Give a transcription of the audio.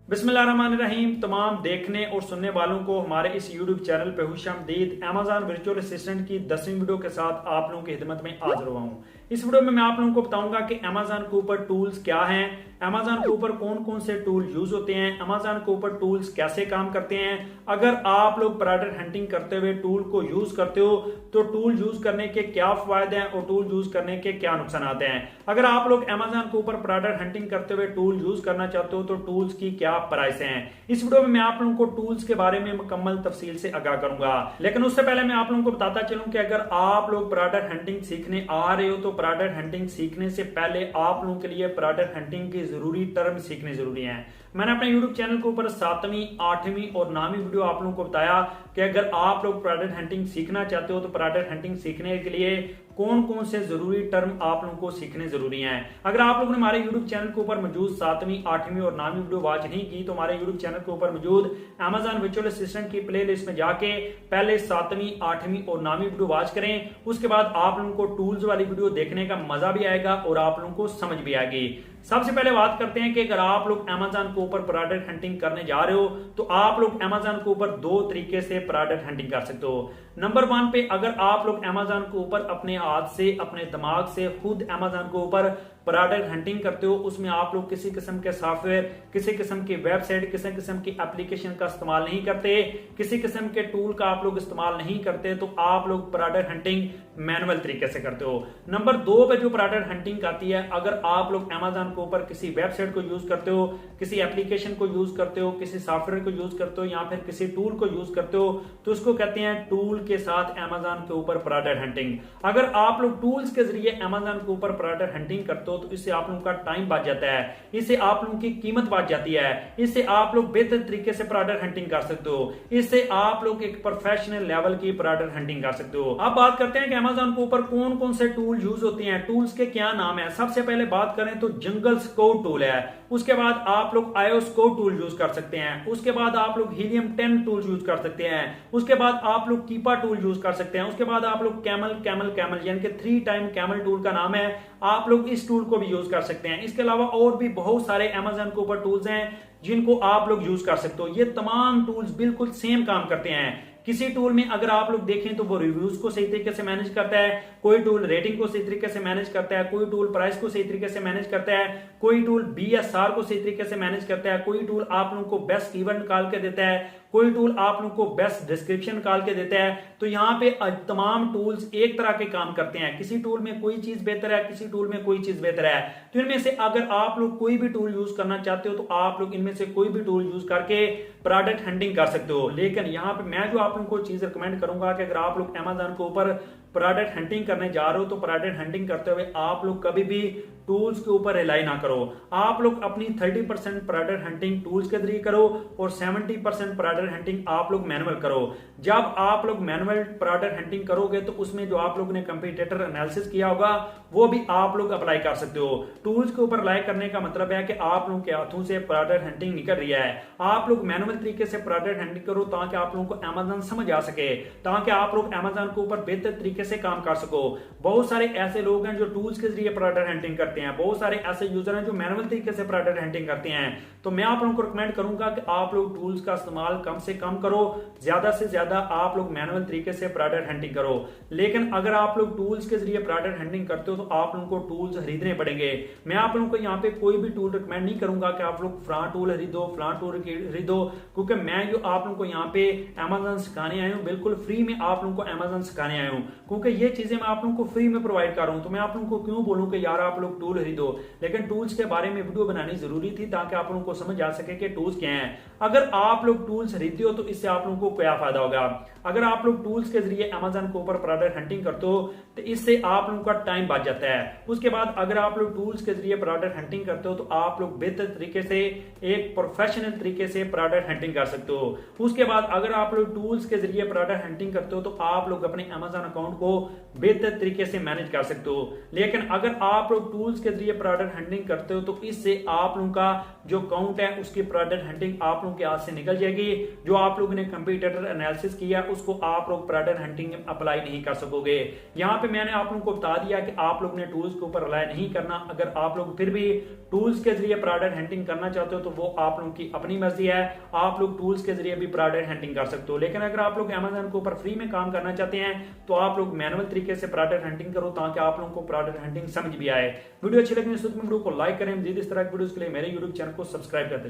बिस्मिल्लाहिर्रहमानिर्रहीम। तमाम देखने और सुनने वालों को हमारे इस यूट्यूब चैनल पे खुशामदीद। अमेज़न वर्चुअल असिस्टेंट की 10वीं वीडियो के साथ आप लोगों की खिदमत में हाजिर हुआ हूँ। इस वीडियो में मैं आप लोगों को बताऊंगा कि अमेज़न के ऊपर टूल्स क्या हैं, अमेज़न के ऊपर कौन कौन से टूल यूज होते हैं, अमेज़न के ऊपर टूल्स कैसे काम करते हैं। अगर आप लोग प्रोडक्ट हंटिंग करते हुए टूल को यूज करते हो तो टूल यूज करने के क्या फायदे हैं और टूल यूज करने के क्या नुकसान आते हैं। अगर आप लोग अमेज़न के ऊपर प्रोडक्ट हंटिंग करते हुए टूल यूज करना चाहते हो तो टूल्स की क्या प्राइस हैं। इस वीडियो में मैं आप लोगों को टूल्स के बारे में मुकम्मल तफसील से आगाह करूंगा। लेकिन उससे पहले मैं आप लोगों को बताता चलूं कि अगर आप लोग प्रोडक्ट हंटिंग सीखने आ रहे हो तो प्रोडक्ट हंटिंग सीखने से पहले आप लोगों के लिए प्रोडक्ट हंटिंग की जरूरी टर्म सीखने जरूरी है। मैंने अपने YouTube चैनल के ऊपर 7वीं, 8वीं और 9वीं वीडियो आप लोगों को बताया कि अगर आप लोग प्रोडक्ट हंटिंग सीखना चाहते हो तो प्रोडक्ट हंटिंग सीखने के लिए कौन कौन से जरूरी टर्म आप लोगों को सीखने जरूरी हैं। अगर आप लोगों ने हमारे YouTube चैनल के ऊपर मौजूद 7वीं, 8वीं और 9वीं वीडियो वॉच नहीं की तो हमारे YouTube चैनल के ऊपर मौजूद Amazon वर्चुअल असिस्टेंट की प्लेलिस्ट में जाके पहले 7वीं, 8वीं और 9वीं वीडियो वॉच करें। उसके बाद आप लोगों को टूल्स वाली वीडियो देखने का मजा भी आएगा और आप लोगों को समझ भी आएगी। सबसे पहले बात करते हैं कि अगर आप लोग Amazon के ऊपर प्रोडक्ट हंटिंग करने जा रहे हो तो आप लोग Amazon के ऊपर दो तरीके से प्रोडक्ट हंटिंग कर सकते हो। नंबर 1 पे अगर आप लोग Amazon के ऊपर अपने हाथ से, अपने दिमाग से खुद Amazon के ऊपर प्रोडक्ट हंटिंग करते हो, उसमें आप लोग किसी किस्म के सॉफ्टवेयर, किसी किस्म की वेबसाइट, किसी किस्म की एप्लीकेशन का इस्तेमाल नहीं करते, किसी किस्म के टूल का आप लोग इस्तेमाल नहीं करते, तो आप लोग प्रोडक्ट हंटिंग मैनुअल तरीके से करते हो। नंबर 2 पे जो प्रोडक्ट हंटिंग आती है, अगर आप लोग Amazon के ऊपर किसी वेबसाइट को यूज करते हो, किसी एप्लीकेशन को यूज करते हो, किसी सॉफ्टवेयर को यूज करते हो या फिर किसी टूल को यूज करते हो तो उसको कहते हैं टूल के साथ Amazon के ऊपर प्रोडक्ट हंटिंग। अगर आप लोग टूल्स के जरिए Amazon के ऊपर प्रोडक्ट हंटिंग करते हो तो इससे आप लोगों का टाइम बच जाता है, इससे आप लोगों की कीमत बच जाती है, इससे आप लोग बेहतर तरीके से प्रोडक्ट हंटिंग कर सकते हो, इससे आप लोग एक प्रोफेशनल लेवल की प्रोडक्ट हंटिंग कर सकते हो। अब बात करते हैं कि Amazon के ऊपर कौन कौन से टूल यूज होते हैं, टूल्स के क्या नाम है। सबसे पहले बात करें तो जंगल स्काउट टूल है, उसके बाद आप लोग आयो स्काउट टूल यूज कर सकते हैं, उसके बाद आप लोग हीलियम 10 टूल यूज कर सकते हैं, उसके बाद आप लोग कीपा टूल यूज कर सकते हैं, उसके बाद आप लोग कैमल कैमल कैमल यानी कि 3 टाइम कैमल टूल का नाम है, आप लोग इस टूल को भी यूज कर सकते हैं। इसके अलावा और भी बहुत सारे Amazon के ऊपर टूल्स हैं जिनको आप लोग यूज कर सकते हो। ये तमाम टूल्स बिल्कुल सेम काम करते हैं। किसी टूल में अगर आप लोग देखें तो वो रिव्यूज को सही तरीके से मैनेज करता है, कोई टूल रेटिंग को सही तरीके से मैनेज करता है, कोई टूल प्राइस को सही तरीके से मैनेज करता है, कोई टूल BSR को सही तरीके से मैनेज करता है, कोई टूल आप लोगों को बेस्ट कीवर्ड निकाल के देता है, कोई टूल आप लोगों को बेस्ट डिस्क्रिप्शन निकाल के देता है। तो यहाँ पे तमाम टूल्स एक तरह के काम करते हैं, किसी टूल में कोई चीज बेहतर है, किसी टूल में कोई चीज बेहतर है। तो इनमें से अगर आप लोग कोई भी टूल यूज करना चाहते हो तो आप लोग इनमें से कोई भी टूल यूज करके प्रोडक्ट हंटिंग कर सकते हो। लेकिन यहाँ पे मैं जो आप लोगों को चीज रिकमेंड करूंगा कि अगर आप लोग Amazon के ऊपर प्रोडक्ट हंटिंग करने जा रहे हो तो प्रोडक्ट हंटिंग करते हुए आप लोग कभी भी टूल्स के ऊपर रिलाई ना करो। आप लोग अपनी 30% प्रोडक्ट हंटिंग टूल्स के जरिए करो और 70% प्रोडक्ट हंटिंग आप लोग मैनुअल करो। जब आप लोग मैनुअल प्रोडक्ट हंटिंग करोगे तो उसमें जो आप लोग ने कंपटीटर एनालिसिस किया होगा वो भी आप लोग अप्लाई कर सकते हो। टूल्स के ऊपर अप्लाई करने का मतलब है कि आप लोगों के हाथों से प्रोडक्ट हंटिंग निकल रही है। आप लोग मैनुअल तरीके से प्रोडक्ट हंटिंग करो ताकि आप लोगों को Amazon समझ आ सके, ताकि आप लोग Amazon के ऊपर बेहतर तरीके से काम कर सको। बहुत सारे ऐसे लोग हैं जो टूल्स के जरिए प्रोडक्ट हंटिंग करते हैं, बहुत सारे ऐसे यूजर हैं जो मैनुअल तरीके से प्रोडक्ट हंटिंग करते हैं। तो मैं आप लोगों को रिकमेंड करूंगा कि आप लोग टूल्स का इस्तेमाल कम से कम करो, ज्यादा से ज्यादा आप लोग मैनुअल तरीके से प्रोडक्ट हंटिंग करो। लेकिन अगर आप लोग टूल्स के जरिए प्रोडक्ट हंटिंग करते हो तो आप लोगों को टूल्स खरीदने पड़ेंगे। मैं आप लोगों को यहाँ पे कोई भी टूल रिकमेंड नहीं करूंगा कि आप लोग फ्लां टूल खरीदो, फ्लां टूल खरीदो, क्योंकि मैं जो आप लोगों को यहाँ पे Amazon सिखाने आया हूँ, बिल्कुल फ्री में आप लोगों को Amazon सिखाने आया हूँ, क्योंकि ये चीजें मैं आप लोगों को फ्री में प्रोवाइड कर रहा हूँ। तो मैं आप लोगों को क्यों बोलूं कि यार आप लोग टूल खरीदो, लेकिन टूल्स के बारे में वीडियो बनानी जरूरी थी ताकि आप लोगों को समझ आ सके कि टूल्स क्या हैं। अगर आप लोग टूल्स खरीदते हो तो इससे आप लोगों को क्या फायदा होगा। अगर आप लोग टूल्स के जरिए Amazon के ऊपर प्रोडक्ट हंटिंग करते हो तो इससे आप लोगों का टाइम बच जाता है। उसके बाद अगर आप लोग टूल्स के जरिए प्रोडक्ट हंटिंग करते हो तो आप लोग बेहतर तरीके से, एक प्रोफेशनल तरीके से प्रोडक्ट हंटिंग कर सकते हो। उसके बाद अगर आप लोग टूल्स के जरिए प्रोडक्ट हंटिंग करते हो तो आप लोग अपने Amazon अकाउंट को बेहतर तरीके से मैनेज कर सकते हो। लेकिन अगर आप लोग टूल्स टूल्स के जरिए प्रोडक्ट हंटिंग करते हो तो इससे आप लोगों का जो काउंट है उसकी प्रोडक्ट हंटिंग आप लोगों के हाथ से निकल जाएगी। जो आप लोगों ने कंप्यूटर एनालिसिस किया उसको आप लोग प्रोडक्ट हंटिंग में अप्लाई नहीं कर सकोगे। यहाँ पे मैंने आप लोगों को बता दिया कि आप लोग ने टूल्स के ऊपर रिलाय नहीं करना। अगर आप लोग फिर भी टूल्स के जरिए प्रोडक्ट हंटिंग करना चाहते हो तो वो आप लोगों की अपनी मर्जी है, आप लोग टूल्स के जरिए भी प्रोडक्ट हंटिंग कर सकते हो। लेकिन अगर आप लोग अमेज़न के ऊपर फ्री में काम करना चाहते हैं तो आप लोग मैनुअल तरीके से प्रोडक्ट हंटिंग करो ताकि आप लोगों को प्रोडक्ट हंटिंग समझ भी आए। वीडियो अच्छी लगी तो वीडियो को लाइक करें। मजीद इस तरह की वीडियोस के लिए मेरे यूट्यूब चैनल को सब्सक्राइब करते